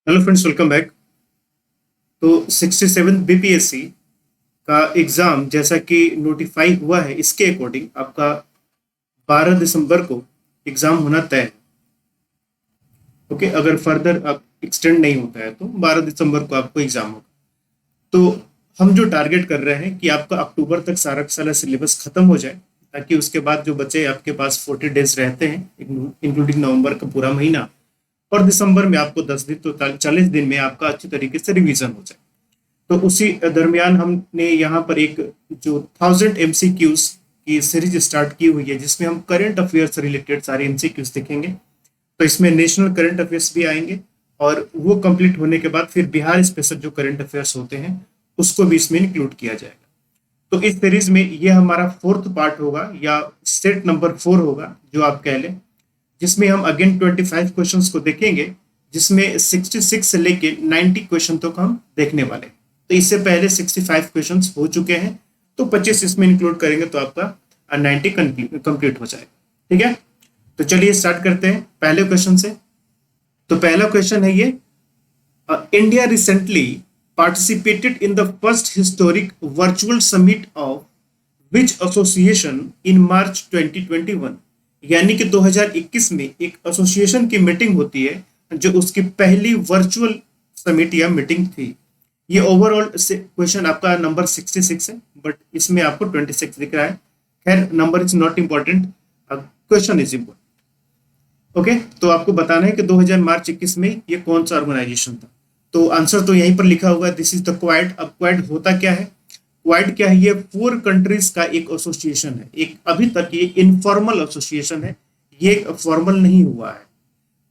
Hello friends, welcome back. तो 67 BPSC का exam जैसा कि नोटिफाई हुआ है, इसके अकॉर्डिंग आपका 12 दिसंबर को एग्ज़ाम होना तय है। ओके, अगर फर्दर अब एक्सटेंड नहीं होता है तो 12 दिसंबर को आपको एग्ज़ाम होगा। तो हम जो टारगेट कर रहे हैं कि आपका अक्टूबर तक सारा का सारा सिलेबस खत्म हो जाए, ताकि उसके बाद जो बचे आपके पास 40 डेज रहते हैं, इंक्लूडिंग नवंबर का पूरा महीना, और दिसंबर में आपको 10 दिन, तो 40 दिन में आपका अच्छी तरीके से रिवीजन हो जाए। तो उसी दरमियान हमने यहाँ पर एक जो 1000 MCQs की सीरीज स्टार्ट की हुई है, जिसमें हम करंट अफेयर से रिलेटेड सारे एमसीक्यूज देखेंगे। तो इसमें नेशनल करंट अफेयर्स भी आएंगे, और वो कंप्लीट होने के बाद फिर बिहार स्पेशल जो करंट अफेयर्स होते हैं उसको भी इसमें इंक्लूड किया जाएगा। तो इस सीरीज में ये हमारा फोर्थ पार्ट होगा, या सेट नंबर 4 होगा जो आप कह लें, जिसमें हम अगेन 25 क्वेश्चंस को देखेंगे, जिसमें 66 से लेके 90 क्वेश्चन तक हम देखने वाले हैं। तो इससे पहले 65 क्वेश्चंस हो चुके हैं, तो 25 इसमें इंक्लूड करेंगे तो आपका 90 कंप्लीट हो जाएगा। ठीक है, तो चलिए स्टार्ट करते हैं पहले क्वेश्चन से। तो पहला क्वेश्चन है ये, India recently participated in the first historic virtual summit of which association in March 2021। यानी कि 2021 में एक एसोसिएशन की मीटिंग होती है जो उसकी पहली वर्चुअल समिट या मीटिंग थी। ये ओवरऑल क्वेश्चन आपका नंबर 66 है, बट इसमें आपको 26 दिख रहा है। खैर, number is not important, question is important. Okay, तो आपको बताना है कि 2000 मार्च 21 में ये कौन सा ऑर्गेनाइजेशन था। तो आंसर तो यहीं पर लिखा हुआ है, दिस इज द क्वाड। अब क्वाड होता क्या है? क्वाड क्या है? ये 4 कंट्रीज का एक एसोसिएशन है। एक अभी तक ये इनफॉर्मल एसोसिएशन है, ये फॉर्मल नहीं हुआ है।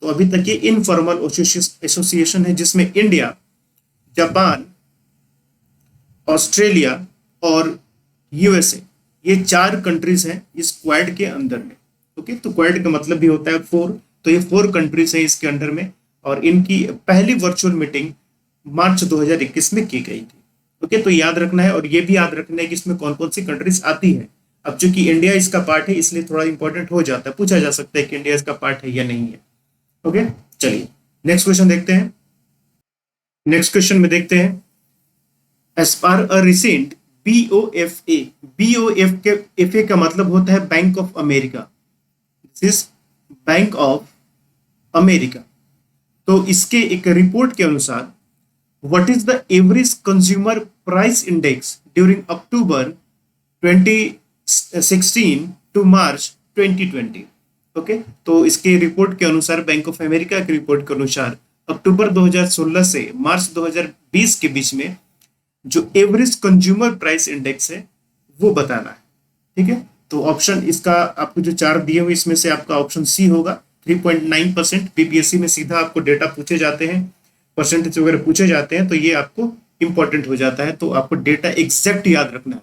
तो अभी तक ये इनफॉर्मल एसोसिएशन है, जिसमें इंडिया, जापान, ऑस्ट्रेलिया और यूएसए, ये 4 कंट्रीज हैं इस क्वाड के अंदर में। ओके, तो क्वाड का मतलब भी होता है 4। तो ये 4 कंट्रीज है इसके अंडर में, और इनकी पहली वर्चुअल मीटिंग मार्च 2021 में की गई थी। ओके, तो याद रखना है, और ये भी याद रखना है कि इसमें कौन कौन सी कंट्रीज आती है। अब चूंकि इंडिया इसका पार्ट है, इसलिए थोड़ा इंपॉर्टेंट हो जाता है, पूछा जा सकता है कि इंडिया इसका पार्ट है या नहीं है। ओके, चलिए नेक्स्ट क्वेश्चन देखते हैं। नेक्स्ट क्वेश्चन में देखते हैं, as per a recent BOFA, BOFA का मतलब होता है bank of America. This is bank of America. तो इसके एक रिपोर्ट के अनुसार, what is the average consumer price index during October 2016 to March 2020। Okay, तो इसके रिपोर्ट के अनुसार, बैंक ऑफ अमेरिका की रिपोर्ट के अनुसार, अक्टूबर 2016 से मार्च 2020 के बीच में जो एवरेज कंज्यूमर प्राइस इंडेक्स है वो बताना है। ठीक है, तो ऑप्शन इसका आपको जो 4 दिए हुए, इसमें से आपका ऑप्शन सी होगा। 3.9%। बीपीएससी में सीधा आपको डेटा पूछे जाते हैं, परसेंटेज वगैरह पूछे जाते हैं, तो ये आपको इंपॉर्टेंट हो जाता है। तो आपको डेटा एग्जैक्ट याद रखना है।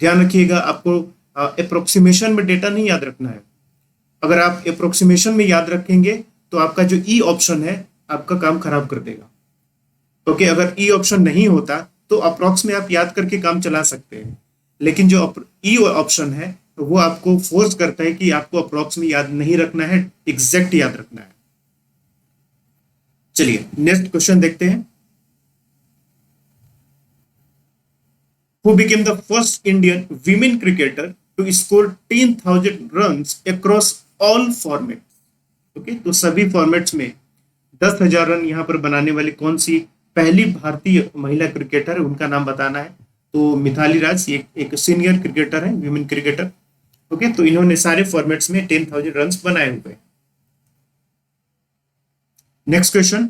ध्यान रखिएगा, आपको अप्रोक्सीमेशन में डेटा नहीं याद रखना है। अगर आप अप्रोक्सीमेशन में याद रखेंगे तो आपका जो ई ऑप्शन है आपका काम खराब कर देगा। ओके, अगर ई ऑप्शन नहीं होता तो अप्रोक्स में आप याद करके काम चला सकते हैं, लेकिन जो ई ऑप्शन है वो आपको फोर्स करता है कि आपको अप्रोक्स में याद नहीं रखना है, एग्जैक्ट याद रखना है। चलिए नेक्स्ट क्वेश्चन देखते हैं। Who became the first Indian women cricketer to score 10,000 runs across all formats? Okay, तो सभी फॉर्मेट्स में 10,000 रन यहाँ पर बनाने वाली कौन सी पहली भारतीय महिला क्रिकेटर है, उनका नाम बताना है। तो मिथाली राज, ये एक सीनियर क्रिकेटर है, विमेन क्रिकेटर। ओके, तो इन्होंने सारे फॉर्मेट्स में 10,000 रन बनाए हुए। Next question,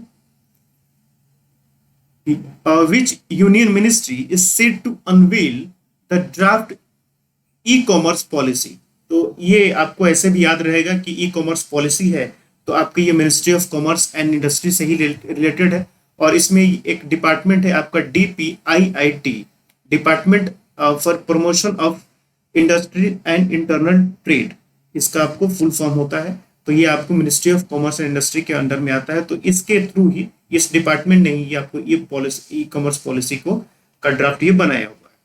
which union ministry is said to unveil the draft e-commerce policy? तो ये आपको ऐसे भी याद रहेगा कि ई कॉमर्स पॉलिसी है, तो आपकी ये ministry of commerce and industry से ही रिलेटेड है। और इसमें एक डिपार्टमेंट है आपका DPIIT, department for promotion of industry and internal trade, इसका आपको फुल फॉर्म होता है। तो ये आपको ministry of commerce and industry के अंडर में आता है। तो इसके थ्रू ही, इस डिपार्टमेंट ने ही आपको ये पॉलिसी, ई कॉमर्स पॉलिसी को का ड्राफ्ट ये बनाया हुआ है।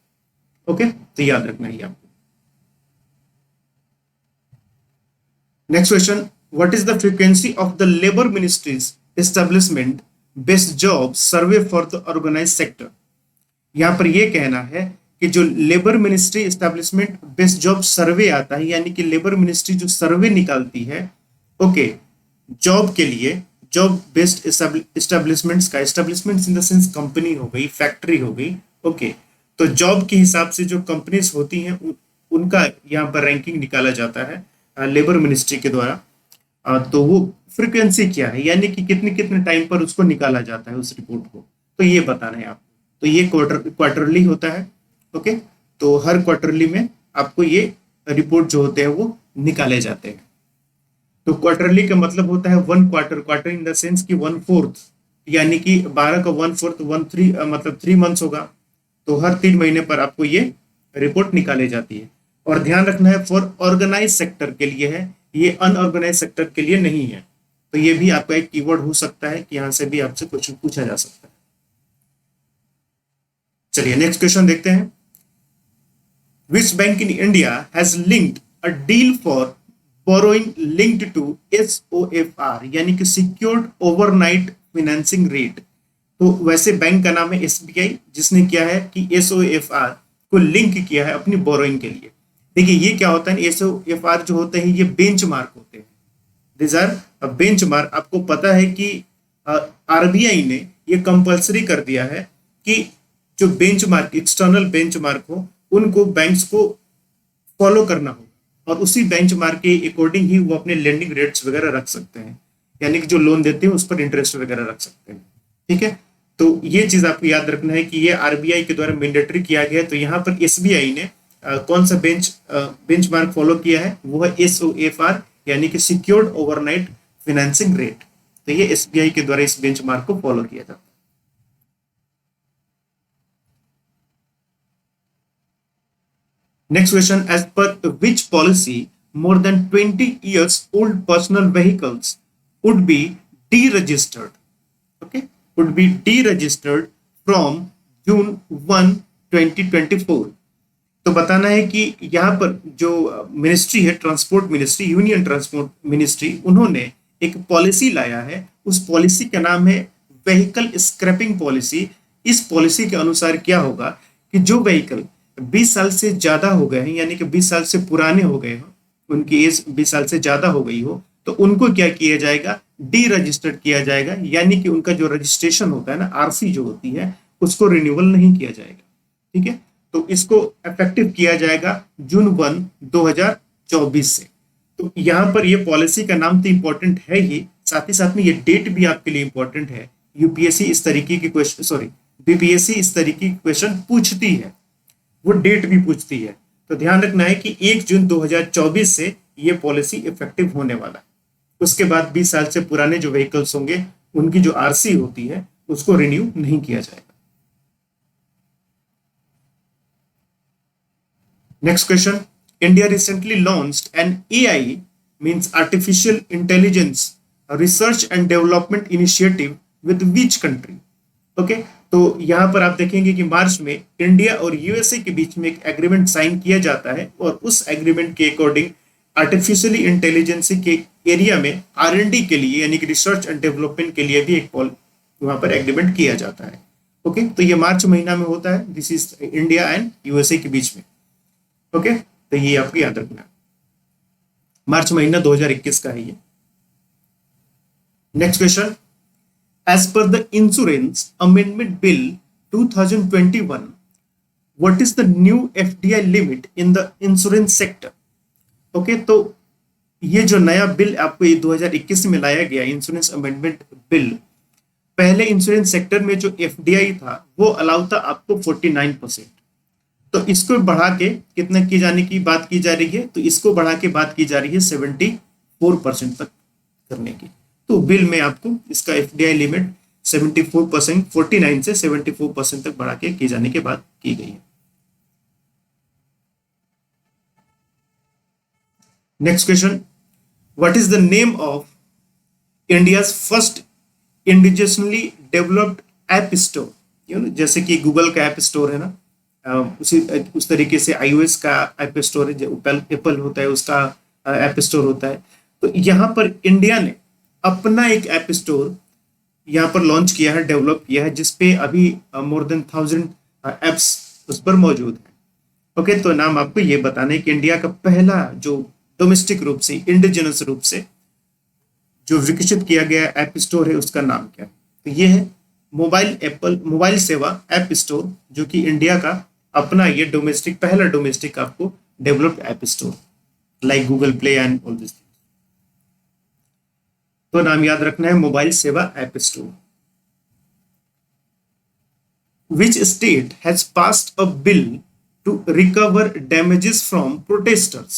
ओके, तो याद रखना ही आपको। Next question, what is the frequency of the labour ministry's establishment based job survey for the organise sector. यहाँ पर यह कहना है कि जो labour ministry establishment based job survey आता है, यानी कि लेबर मिनिस्ट्री जो सर्वे निकालती है, ओके, जॉब के लिए, जॉब बेस्ड एस्टेब्लिशमेंट्स का, establishments in the sense company हो गई, फैक्ट्री हो गई, ओके, तो जॉब के हिसाब से जो कंपनीज होती हैं उनका यहाँ पर रैंकिंग निकाला जाता है लेबर मिनिस्ट्री के द्वारा। तो वो फ्रीक्वेंसी क्या है, यानी कि कितने कितने टाइम पर उसको निकाला जाता है उस रिपोर्ट को, तो ये बताना है आपको। तो ये क्वार्टरली होता है, ओके, तो हर क्वार्टरली में आपको ये रिपोर्ट जो होते हैं वो निकाले जाते हैं। तो क्वार्टरली का मतलब होता है one quarter, quarter in the sense कि 1/4, यानी कि 12 का 1/4 मतलब 3 मंथ्स होगा। तो हर 3 महीने पर आपको ये रिपोर्ट निकाली जाती है। और ध्यान रखना है फॉर ऑर्गेनाइज सेक्टर के लिए है, ये अनऑर्गेनाइज सेक्टर के लिए नहीं है। तो ये भी आपका एक कीवर्ड हो सकता है कि यहां से भी आपसे क्वेश्चन पूछा जा सकता है। चलिए नेक्स्ट क्वेश्चन देखते हैं। Which bank in India has linked a deal for borrowing linked to SOFR, यानी कि सिक्योर्ड ओवरनाइट फाइनेंसिंग रेट। तो वैसे बैंक का नाम है SBI, जिसने क्या है कि SOFR को लिंक किया है अपनी बोरोइंग के लिए। देखिए ये क्या होता है, SOFR जो होते हैं ये बेंचमार्क होते हैं, दिस आर बेंचमार्क। आपको पता है कि RBI ने ये कंपलसरी कर दिया है कि जो बेंचमार्क, एक्सटर्नल बेंचमार्क हो, उनको बैंक्स को फॉलो करना हो, और उसी बेंचमार्क के अकॉर्डिंग ही वो अपने लेंडिंग रेट्स वगैरह रख सकते हैं, यानी कि जो लोन देते हैं उस पर इंटरेस्ट वगैरह रख सकते हैं। ठीक है, तो ये चीज आपको याद रखना है कि ये RBI के द्वारा मैंडेटरी किया गया है। तो यहाँ पर SBI ने कौन सा बेंचमार्क फॉलो किया है, वो है SOFR, यानी कि सिक्योर्ड ओवरनाइट फाइनेंसिंग रेट। तो ये SBI के द्वारा इस बेंचमार्क को फॉलो किया जाता है। Next question, as per which policy more than 20 years old personal vehicles would be deregistered? Okay, would be deregistered from June 1, 2024। तो बताना है कि यहाँ पर जो मिनिस्ट्री है, transport ministry, union transport ministry, उन्होंने एक पॉलिसी लाया है। उस पॉलिसी का नाम है व्हीकल स्क्रैपिंग पॉलिसी। इस पॉलिसी के अनुसार क्या होगा कि जो व्हीकल 20 साल से ज्यादा हो गए हैं, यानी कि 20 साल से पुराने हो गए हो, उनकी एज 20 साल से ज्यादा हो गई हो, तो उनको क्या किया जाएगा, डी रजिस्टर्ड किया जाएगा, यानी कि उनका जो रजिस्ट्रेशन होता है ना, RC जो होती है, उसको रिन्यूअल नहीं किया जाएगा। ठीक है, तो इसको इफेक्टिव किया जाएगा जून 1, 2024 से। तो यहाँ पर ये पॉलिसी का नाम तो इंपॉर्टेंट है ही, साथ ही साथ में ये डेट भी आपके लिए इंपॉर्टेंट है। यूपीएससी इस तरीके की क्वेश्चन, सॉरी बीपीएससी इस तरीके की क्वेश्चन पूछती है, वो डेट भी पूछती है। तो ध्यान रखना है कि 1 जून 2024 से ये पॉलिसी इफेक्टिव होने वाला है। उसके बाद 20 साल से पुराने जो व्हीकल्स होंगे, उनकी जो RC होती है, उसको रिन्यू नहीं किया जाएगा। Next question, India recently launched N AI, means artificial intelligence research and development initiative with which country? Okay, तो यहां पर आप देखेंगे कि मार्च में इंडिया और USA के बीच में एक एग्रीमेंट साइन किया जाता है, और उस एग्रीमेंट के अकॉर्डिंग आर्टिफिशियल इंटेलिजेंस के एरिया में R&D के लिए, यानी कि रिसर्च एंड डेवलपमेंट के लिए भी एक वहां पर एग्रीमेंट किया जाता है। ओके, तो ये मार्च महीना में होता है, this is India and USA के बीच में। ओके, तो ये आपको याद रखना, मार्च महीना 2021 का है ये। Next question, as per the Insurance Amendment Bill 2021, what is the new FDI limit in the insurance sector? Okay, तो ये जो नया बिल आपको ये 2021 में लाया गया इंश्योरेंस अमेंडमेंट बिल, पहले इंश्योरेंस सेक्टर में जो FDI था वो अलाउ था आपको 49%, तो इसको बढ़ा के कितना की जाने की बात की जा रही है, तो इसको बढ़ा के बात की जा रही है 74% तक करने की। तो बिल में आपको इसका FDI लिमिट 74%, 49 से 74% तक बढ़ा के की जाने के बाद की गई है। Next question, what is the name of India's first indigenously developed app store? जैसे कि गूगल का ऐप स्टोर है ना, उस तरीके से iOS का ऐप स्टोर है, जो एप्पल होता है उसका ऐप स्टोर होता है। तो यहाँ पर इंडिया ने अपना एक ऐप स्टोर यहाँ पर लॉन्च किया है, डेवलप किया है, जिसपे अभी मोर देन 1000 एप्स उस पर मौजूद है। ओके, तो नाम आपको ये बताना है कि इंडिया का पहला जो डोमेस्टिक रूप से, इंडिजिनस रूप से जो विकसित किया गया ऐप स्टोर है, उसका नाम क्या है? तो ये है मोबाइल सेवा ऐप स्टोर, जो कि इंडिया का अपना ये डोमेस्टिक, पहला डोमेस्टिक आपको developed app store, like Google play and all this. तो नाम याद रखना है, मोबाइल सेवा app store. Which state has passed a bill to recover damages from protesters?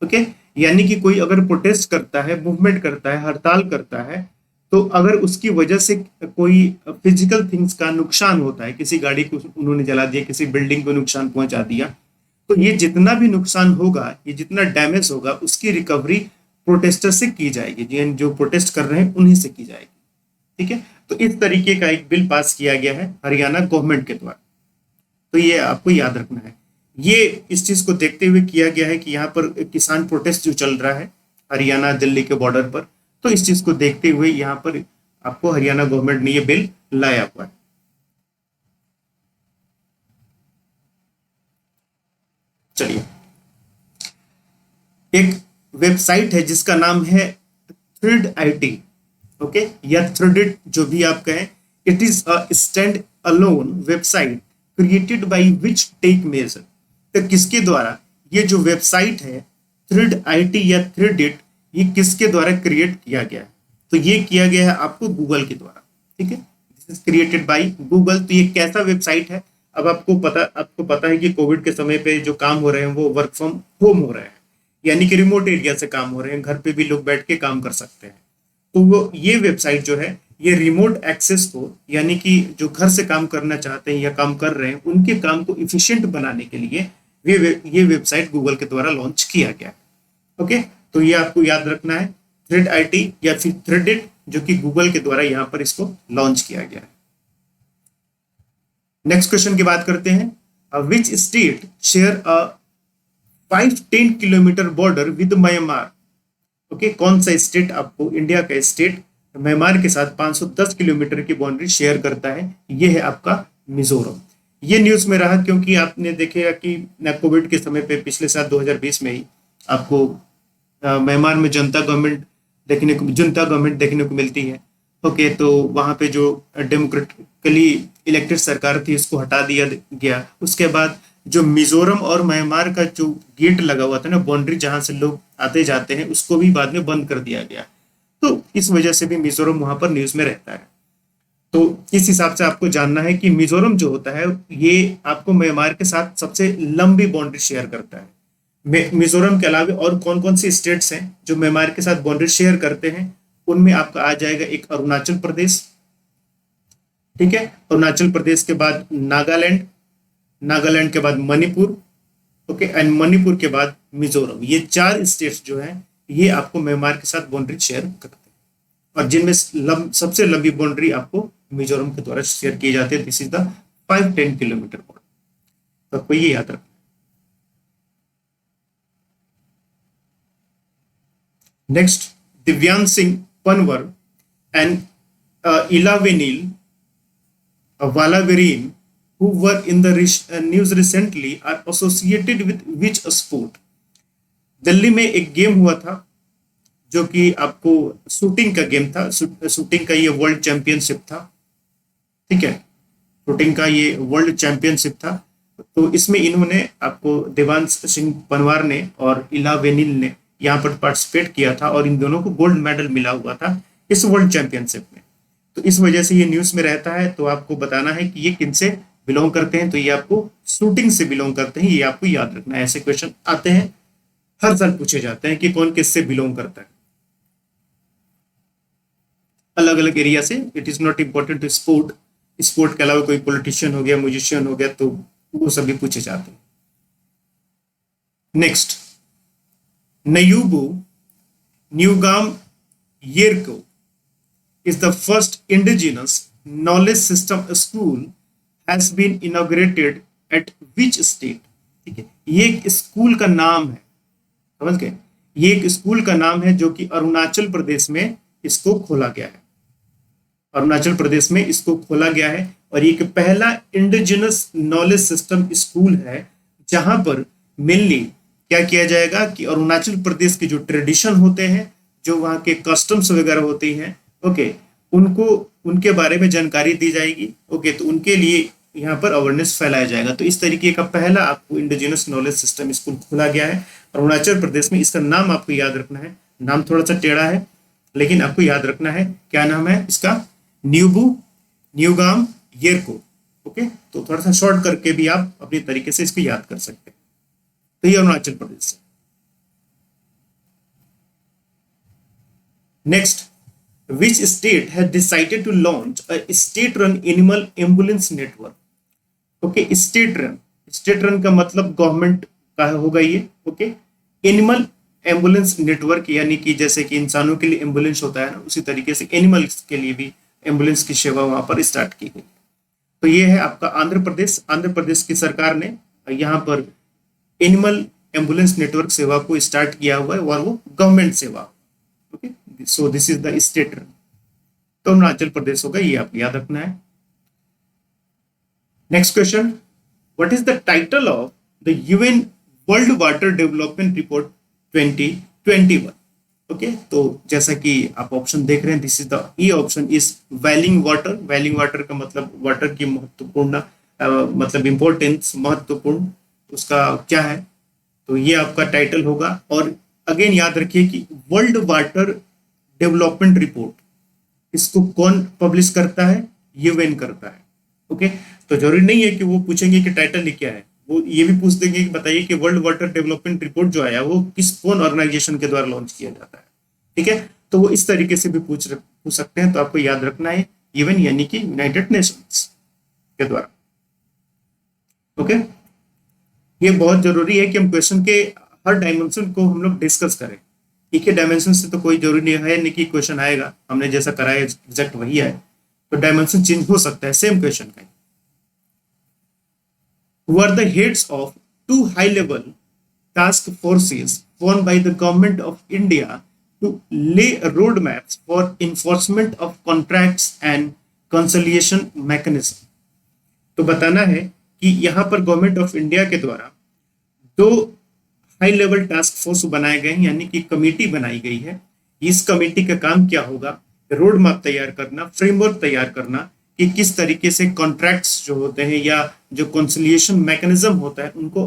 Okay, यानी कि कोई अगर प्रोटेस्ट करता है, मूवमेंट करता है, हड़ताल करता है, तो अगर उसकी वजह से कोई फिजिकल थिंग्स का नुकसान होता है, किसी गाड़ी को उन्होंने जला दिया, किसी बिल्डिंग को नुकसान पहुंचा दिया, तो ये जितना भी नुकसान होगा, ये जितना डैमेज होगा, उसकी रिकवरी प्रोटेस्टर से की जाएगी, जो प्रोटेस्ट कर रहे हैं उन्हीं से की जाएगी। ठीक है, तो इस तरीके का एक बिल पास किया गया है हरियाणा गवर्नमेंट के द्वारा। तो ये आपको याद रखना है। ये इस चीज को देखते हुए किया गया है कि यहाँ पर किसान प्रोटेस्ट जो चल रहा है हरियाणा दिल्ली के बॉर्डर पर, तो इस चीज को देखते हुए यहाँ पर आपको हरियाणा गवर्नमेंट ने ये बिल लाया हुआ है। चलिए, एक वेबसाइट है जिसका नाम है थ्रेड आईटी, ओके, या थ्रेडिट, जो भी आप कहें। It is a stand alone website created by which tech major. तो किसके द्वारा ये जो वेबसाइट है थ्रेड आईटी या थ्रेडिट, ये किसके द्वारा क्रिएट किया गया है? तो ये किया गया है आपको गूगल के द्वारा। ठीक है, this is created by Google. तो ये कैसा वेबसाइट है? अब आपको पता है कि कोविड के समय पे जो काम हो रहे हैं वो वर्क फ्रॉम होम हो रहे हैं, यानी कि रिमोट एरिया से काम हो रहे हैं, घर पे भी लोग बैठ के काम कर सकते हैं। तो वो ये वेबसाइट जो है, ये रिमोट एक्सेस को, यानी कि जो घर से काम करना चाहते हैं या काम कर रहे हैं, उनके काम को इफिशिएंट बनाने के लिए ये वेबसाइट गूगल के द्वारा लॉन्च किया गया है। ओके, तो ये आपको याद रखना है, थ्रेड आईटी या फिर थ्रेडिट, जो कि गूगल के द्वारा यहाँ पर इसको लॉन्च किया गया है। नेक्स्ट क्वेश्चन की बात करते हैं। Which state share a 510 kilometre border with Myanmar? Okay, कौन सा स्टेट, आपको इंडिया का स्टेट म्यांमार के साथ 510 किलोमीटर की बाउंड्री शेयर करता है? ये है आपका मिजोरम। ये न्यूज में रहा क्योंकि आपने देखेगा कि कोविड के समय पे पिछले साल 2020 में ही आपको म्यांमार में जुंता गवर्नमेंट देखने को मिलती है। ओके, तो वहाँ पे जो डेमोक्रेटिकली इलेक्टेड सरकार थी उसको हटा दिया गया। उसके बाद जो मिजोरम और म्यांमार का जो गेट लगा हुआ था ना, बाउंड्री जहां से लोग आते जाते हैं, उसको भी बाद में बंद कर दिया गया। तो इस वजह से भी मिजोरम वहां पर न्यूज में रहता है। तो इस हिसाब से आपको जानना है कि मिजोरम जो होता है, ये आपको म्यांमार के साथ सबसे लंबी बाउंड्री शेयर करता है। मिजोरम के अलावा और कौन कौन सी स्टेट्स हैं जो म्यांमार के साथ बाउंड्री शेयर करते हैं? उनमें आपका आ जाएगा एक अरुणाचल प्रदेश, ठीक है, अरुणाचल प्रदेश के बाद नागालैंड, नागालैंड के बाद मणिपुर, ओके, एंड मणिपुर के बाद मिजोरम। ये 4 स्टेट्स जो हैं, ये आपको म्यांमार के साथ बाउंड्री शेयर करते हैं, और जिनमें सबसे लंबी बाउंड्री आपको मिजोरम के द्वारा शेयर की जाती है। This is the 510 kilometre boundary. तो आपको ये याद रखना। Next, Divyansh Singh Panwar and Elavenil Valarivan who were in the news recently are associated with which sport? Delhi में एक गेम हुआ था जो कि आपको शूटिंग का गेम था। शूटिंग का ये वर्ल्ड चैंपियनशिप था, ठीक है, शूटिंग का ये वर्ल्ड चैंपियनशिप था। तो इसमें इन्होंने, आपको देवांश सिंह पनवार ने और इला वेनिल ने यहाँ पर पार्टिसिपेट किया था, और इन दोनों को गोल्ड मेडल मिला हुआ था इस वर्ल्ड चैंपियनशिप में। तो इस वजह से ये न्यूज में रहता है। तो आपको बताना है कि ये किन से बिलोंग करते हैं। तो ये आपको शूटिंग से बिलोंग करते हैं, ये आपको याद रखना है। ऐसे क्वेश्चन आते हैं, हर साल पूछे जाते हैं कि कौन किससे बिलोंग करता है, अलग अलग एरिया से। It is not important to sport के अलावा कोई पॉलिटिशियन हो गया, म्यूजिशियन हो गया, तो वो सभी पूछे जाते हैं। नेक्स्ट, नयूबू न्यूगाम येरको is the first indigenous knowledge system school has been inaugurated at which state? ठीक है, ये एक स्कूल का नाम है, समझ गए? ये एक स्कूल का नाम है जो कि अरुणाचल प्रदेश में इसको खोला गया है। अरुणाचल प्रदेश में इसको खोला गया है और ये पहला इंडिजिनस नॉलेज सिस्टम स्कूल है जहां पर मेनली क्या किया जाएगा कि अरुणाचल प्रदेश के जो ट्रेडिशन होते हैं, जो वहाँ के कस्टम्स वगैरह होती हैं, ओके, उनको उनके बारे में जानकारी दी जाएगी। ओके, तो उनके लिए यहाँ पर अवेयरनेस फैलाया जाएगा। तो इस तरीके का पहला आपको इंडिजिनस नॉलेज सिस्टम स्कूल खोला गया है अरुणाचल प्रदेश में। इसका नाम आपको याद रखना है, नाम थोड़ा सा टेढ़ा है लेकिन आपको याद रखना है। क्या नाम है इसका? न्यूबू न्यूगाम येरको। ओके, तो थोड़ा सा शॉर्ट करके भी आप अपने तरीके से इसको याद कर सकते हैं। तो ये अरुणाचल प्रदेश है। Next, which state has decided to launch a state-run animal ambulance network? Okay, state run का मतलब गवर्नमेंट का होगा ये। ओके, एनिमल एम्बुलेंस नेटवर्क, यानी कि जैसे कि इंसानों के लिए एम्बुलेंस होता है ना, उसी तरीके से एनिमल्स के लिए भी एम्बुलेंस की सेवा वहां पर स्टार्ट की गई। तो ये है आपका आंध्र प्रदेश। आंध्र प्रदेश की सरकार ने यहाँ पर एनिमल एम्बुलेंस नेटवर्क सेवा को स्टार्ट किया हुआ है और वो गवर्नमेंट सेवा। Okay, so this is the state run. तो अरुणाचल प्रदेश होगा, ये आप याद रखना है। Next question, what is the title of the UN world water development report 2021? Okay, तो जैसा कि आप ऑप्शन देख रहे हैं, this is the E option is valuing water. Valuing water का मतलब वाटर की महत्वपूर्ण मतलब इंपॉर्टेंस, महत्वपूर्ण उसका क्या है, तो ये आपका टाइटल होगा। और अगेन याद रखिए कि वर्ल्ड वाटर डेवलपमेंट रिपोर्ट इसको कौन पब्लिश करता है? यूएन करता है। ओके, तो जरूरी नहीं है कि वो पूछेंगे कि टाइटल ही क्या है, वो ये भी पूछ देंगे कि बताइए कि वर्ल्ड वाटर डेवलपमेंट रिपोर्ट जो आया वो कौन ऑर्गेनाइजेशन के द्वारा लॉन्च किया जाता है। ठीक है, तो वो इस तरीके से भी पूछ सकते हैं। तो आपको याद रखना है यूएन यानी कि यूनाइटेड नेशंस के द्वारा। ओके, ये बहुत जरूरी है कि हम क्वेश्चन के हर डायमेंशन को हम लोग डिस्कस करें। एक ही डायमेंशन से तो कोई जरूरी नहीं है नहीं कि क्वेश्चन आएगा, हमने जैसा कराया एग्जैक्ट वही है, तो डायमेंशन चेंज हो सकता है सेम क्वेश्चन का। Who are the heads of two high-level task forces formed by the government of India to lay roadmaps for enforcement of contracts and conciliation mechanism? तो बताना है कि यहाँ पर गवर्नमेंट ऑफ इंडिया के द्वारा दो हाई लेवल टास्क फोर्स बनाए गए हैं, यानी कि कमेटी बनाई गई है। इस कमेटी का काम क्या होगा? रोड मैप तैयार करना, फ्रेमवर्क तैयार करना कि किस तरीके से कॉन्ट्रैक्ट्स जो होते हैं या जो कंसिलिएशन मैकेनिज्म होता है उनको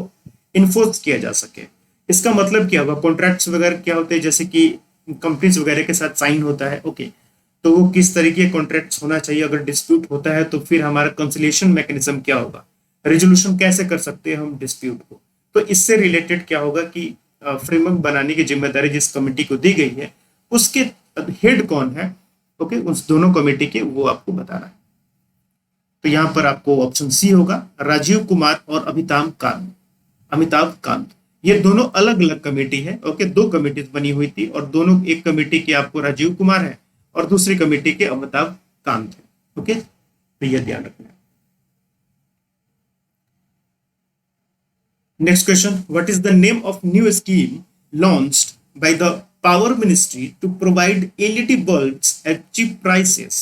इन्फोर्स किया जा सके। इसका मतलब क्या होगा? कॉन्ट्रैक्ट्स वगैरह क्या होते हैं, जैसे कि कंपनीज वगैरह के साथ साइन होता है। ओके, तो वो किस तरीके कॉन्ट्रैक्ट्स होना चाहिए, अगर डिस्प्यूट होता है तो फिर हमारा कंसिलिएशन मैकेनिज्म क्या होगा, रेजोल्यूशन कैसे कर सकते हैं हम डिस्प्यूट को। तो इससे रिलेटेड क्या होगा कि फ्रेमवर्क बनाने की जिम्मेदारी जिस कमेटी को दी गई है उसके हेड कौन है, ओके, उस दोनों कमेटी के, वो आपको बताना है। तो यहां पर आपको ऑप्शन सी होगा, राजीव कुमार और अमिताभ कांत। ये दोनों अलग अलग कमेटी है। ओके, दो कमेटी बनी हुई थी और दोनों, एक कमेटी के आपको राजीव कुमार है और दूसरी कमेटी के अमिताभ कांत है। ओके, तो यह ध्यान रखना है। Next question, what is the name of new scheme launched by the Power Ministry to provide LED bulbs at cheap prices?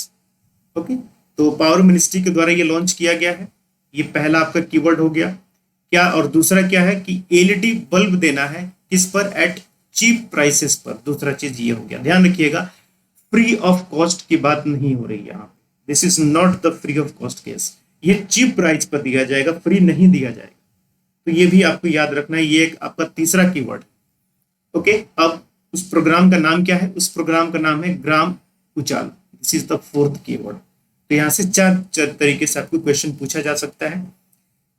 Okay, तो पावर मिनिस्ट्री के द्वारा ये लॉन्च किया गया है। ये पहला आपका कीवर्ड हो गया क्या, और दूसरा क्या है कि एलईडी बल्ब देना है किस पर? एट चीप प्राइसेस पर। दूसरा चीज ये हो गया, ध्यान रखिएगा फ्री ऑफ कॉस्ट की बात नहीं हो रही यहाँ। This is not the free of cost case, ये चीप प्राइस पर दिया जाएगा, फ्री नहीं दिया जाएगा। तो ये भी आपको याद रखना है, ये एक आपका तीसरा कीवर्ड। ओके, अब उस प्रोग्राम का नाम क्या है? उस प्रोग्राम का नाम है Gram Ujala. This is the fourth keyword. तो यहाँ से चार तरीके से आपको क्वेश्चन पूछा जा सकता है,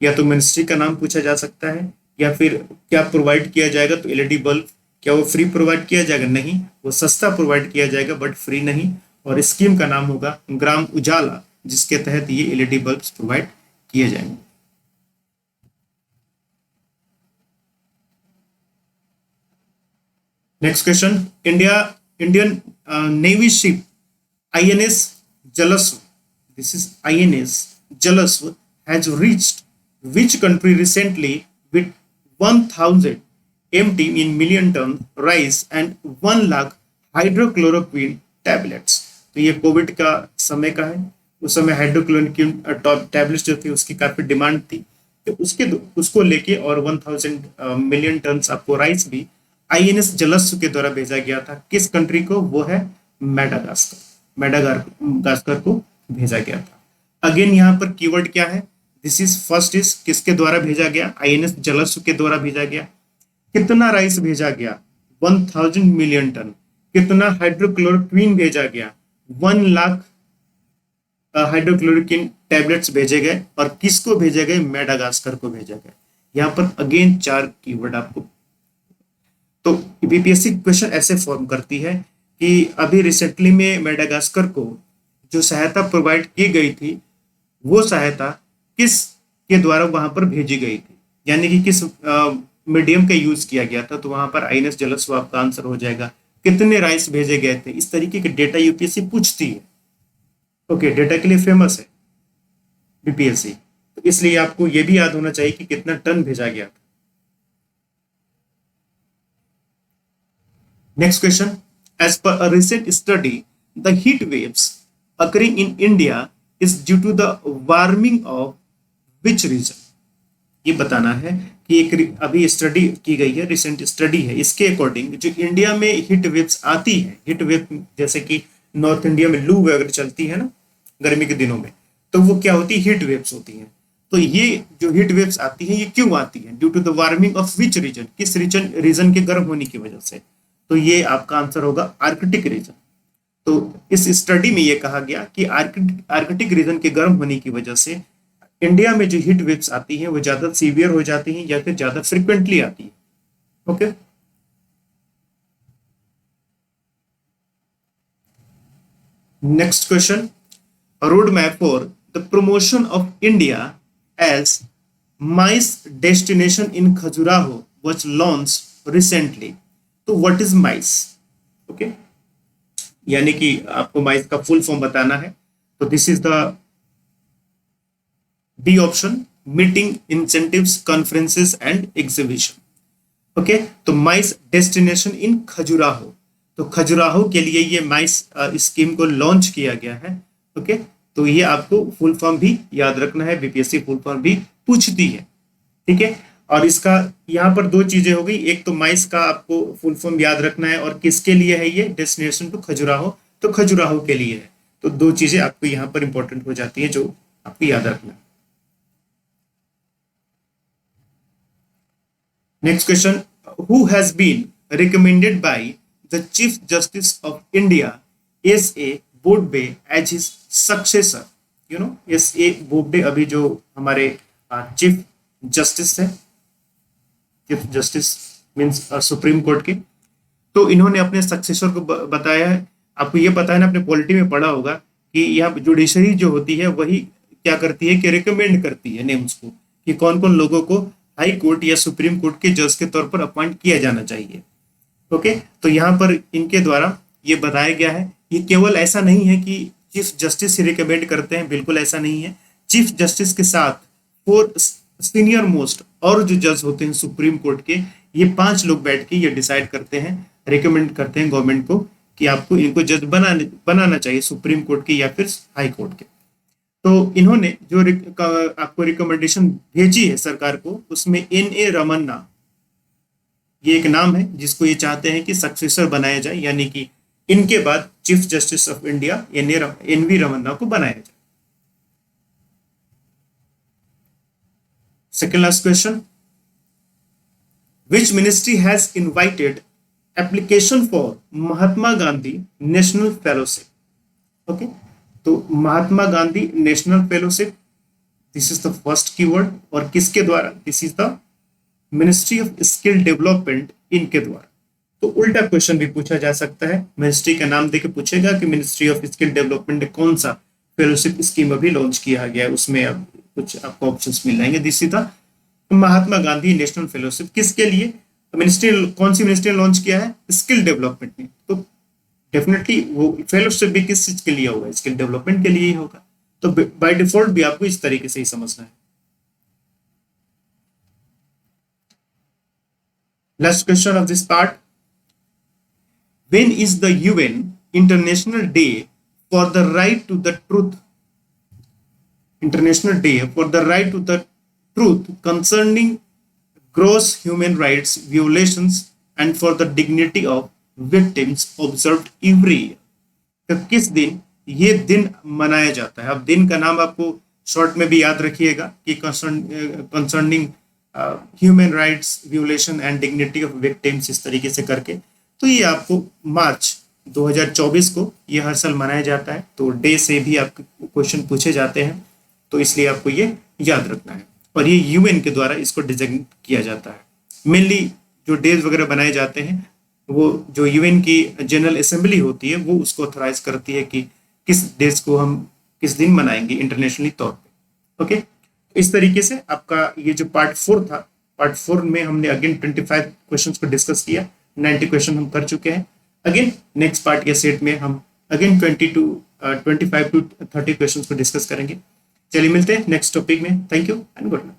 या तो मिनिस्ट्री का नाम पूछा जा सकता है, या फिर क्या प्रोवाइड किया जाएगा, तो एलईडी बल्ब क्या वो फ्री प्रोवाइड किया जाएगा? नहीं, वो सस्ता प्रोवाइड किया जाएगा बट फ्री नहीं। और स्कीम का नाम होगा ग्राम उजाला, जिसके तहत ये एलईडी बल्ब प्रोवाइड किए जाएंगे। Next question, Indian navy ship INS Jalasva, this is INS Jalasva, has reached which country recently with 1000 MT in million ton rice and 1 lakh hydrochloroquine tablets? तो ये कोविड का समय का है। उस समय हाइड्रोक्लोरोक्विन टैबलेट्स जो थी उसकी काफी डिमांड थी, तो उसको लेके और 1000 मिलियन टन आपको राइस भी आईएनएस जलस्सु के द्वारा भेजा गया था। किस कंट्री को? वो है मेडागास्कर। मेडागास्कर को भेजा गया था। अगेन यहाँ पर कीवर्ड क्या है? दिस इज फर्स्ट इज किसके द्वारा भेजा गया? आईएनएस जलस्सु के द्वारा भेजा गया। कितना राइस भेजा गया? 1000 मिलियन टन। कितना हाइड्रोक्लोरोक्विन भेजा गया? 1 लाख हाइड्रोक्लोरोक्विन टैबलेट्स भेजे गए। और किसको भेजे गए? मेडागास्कर को भेजा गया। यहाँ पर अगेन 4 कीवर्ड आपको। तो बीपीएससी क्वेश्चन ऐसे फॉर्म करती है कि अभी रिसेंटली में मेडागास्कर को जो सहायता प्रोवाइड की गई थी, वो सहायता किस के द्वारा वहां पर भेजी गई थी, यानी कि किस मीडियम का यूज किया गया था। तो वहां पर आईएनएस जलस्व आपका आंसर हो जाएगा। कितने राइस भेजे गए थे? इस तरीके के डेटा यूपीएससी पूछती है। ओके, डेटा के लिए फेमस है बीपीएससी, तो इसलिए आपको यह भी याद होना चाहिए कि कितना टन भेजा गया था। Next question, as per a recent study the heat waves occurring in India is due to the warming of which region? ये बताना है कि एक अभी स्टडी की गई है, रिसेंट स्टडी है, इसके अकॉर्डिंग जो इंडिया में हीट वेव्स आती है, हीट वेव जैसे कि नॉर्थ इंडिया में लू वगैरह चलती है ना गर्मी के दिनों में, तो वो क्या होती है? हीट वेव्स होती हैं। तो ये जो हीट वेव्स आती हैं ये क्यों आती हैं? Due to the warming of which region? किस रीजन के गर्म होने की वजह से? तो ये आपका आंसर होगा आर्कटिक रीजन। तो इस स्टडी में ये कहा गया कि आर्कटिक रीजन के गर्म होने की वजह से इंडिया में जो हीट वेव्स आती हैं वो ज्यादा सीवियर हो जाती हैं या फिर ज्यादा फ्रिक्वेंटली आती है। Okay, next question, road map for the promotion of India as MICE destination in Khajuraho was launched recently. तो व्हाट इज माइस? ओके, यानी कि आपको माइस का फुल फॉर्म बताना है। तो this is the B option, meeting, incentives, conferences and exhibition. Okay, तो MICE destination in Khajuraho, तो खजुराहो के लिए ये माइस स्कीम को लॉन्च किया गया है। ओके, तो ये आपको फुल फॉर्म भी याद रखना है, बीपीएससी फुल फॉर्म भी पूछती है। ठीक है, और इसका यहाँ पर 2 चीजें हो गई, एक तो माइस का आपको फुल फॉर्म याद रखना है, और किसके लिए है ये? डेस्टिनेशन टू खजुराहो, तो खजुराहो के लिए है। तो 2 चीजें आपको यहाँ पर इंपॉर्टेंट हो जाती है जो आपको याद रखना है। Next question, who has been recommended by the chief justice of India S A. Bobde as his successor? You know, S A. Bobde अभी जो हमारे चीफ जस्टिस है, chief justice means supreme court के, तो इन्होंने अपने सक्सेसर को बताया है। आपको ये पता है ना, अपने पॉलिटी में पढ़ा होगा कि यहाँ जुडिशरी जो होती है वही क्या करती है कि रिकमेंड करती है नेम्स को, कि कौन कौन लोगों को हाई कोर्ट या सुप्रीम कोर्ट के जज के तौर पर अपॉइंट किया जाना चाहिए। ओके, तो यहाँ पर इनके द्वारा ये बताया गया है। ये केवल ऐसा नहीं है कि चीफ जस्टिस ही रिकमेंड करते हैं, बिल्कुल ऐसा नहीं है। चीफ जस्टिस के साथ 4 सीनियर मोस्ट और जो जज होते हैं सुप्रीम कोर्ट के, ये 5 लोग बैठ के ये डिसाइड करते हैं, रिकमेंड करते हैं गवर्नमेंट को कि आपको इनको जज बनाना चाहिए सुप्रीम कोर्ट के या फिर हाई कोर्ट के। तो इन्होंने जो आपको रिकमेंडेशन भेजी है सरकार को, उसमें एन.ए. रमन्ना ये एक नाम है जिसको ये चाहते हैं कि सक्सेसर बनाया जाए, यानी कि इनके बाद chief justice of India N V. Ramana को बनाया जाए। Second last question, which ministry has invited application for Mahatma Gandhi National Fellowship? Okay, तो Mahatma Gandhi national fellowship, this is the first keyword, और किसके द्वारा? This is the ministry of skill development, इनके द्वारा। तो उल्टा क्वेश्चन भी पूछा जा सकता है, मिनिस्ट्री का नाम देके पूछेगा कि मिनिस्ट्री ऑफ स्किल डेवलपमेंट ने कौन सा फेलोशिप स्कीम अभी लॉन्च किया गया है, उसमें अब कुछ आपको ऑप्शंस मिल जाएंगे। This is the Mahatma Gandhi national fellowship, किसके लिए? मिनिस्ट्री, कौन सी मिनिस्ट्री लॉन्च किया है? स्किल डेवलपमेंट ने। तो डेफिनेटली वो फेलोशिप भी किस चीज के लिए होगा? स्किल डेवलपमेंट के लिए ही होगा। तो बाय डिफॉल्ट भी आपको इस तरीके से ही समझना है। Last question of this part, when is the UN international day for the right to the truth, international day है for the right to the truth concerning gross human rights violations and for the dignity of victims observed every year। तो किस दिन ये दिन मनाया जाता है? अब दिन का नाम आपको शॉर्ट में भी याद रखिएगा कि concerning human rights violation and dignity of victims, इस तरीके से करके। तो ये आपको मार्च 2024 को ये हर साल मनाया जाता है। तो डे से भी आपके क्वेश्चन पूछे जाते हैं, तो इसलिए आपको ये याद रखना है। और ये यूएन के द्वारा इसको डिजाइन किया जाता है। मेनली जो डेज वगैरह बनाए जाते हैं वो जो यूएन की जनरल असेंबली होती है वो उसको ऑथराइज करती है कि किस डेज को हम किस दिन मनाएंगे इंटरनेशनली तौर पे। ओके, इस तरीके से आपका ये जो पार्ट 4 था, पार्ट 4 में हमने अगेन 25 क्वेश्चंस को डिस्कस किया, 90 क्वेश्चन हम कर चुके हैं। अगेन नेक्स्ट पार्ट या सेट में हम अगेन 25 to 30 क्वेश्चंस को डिस्कस करेंगे। चलिए मिलते हैं नेक्स्ट टॉपिक में। Thank you and good night.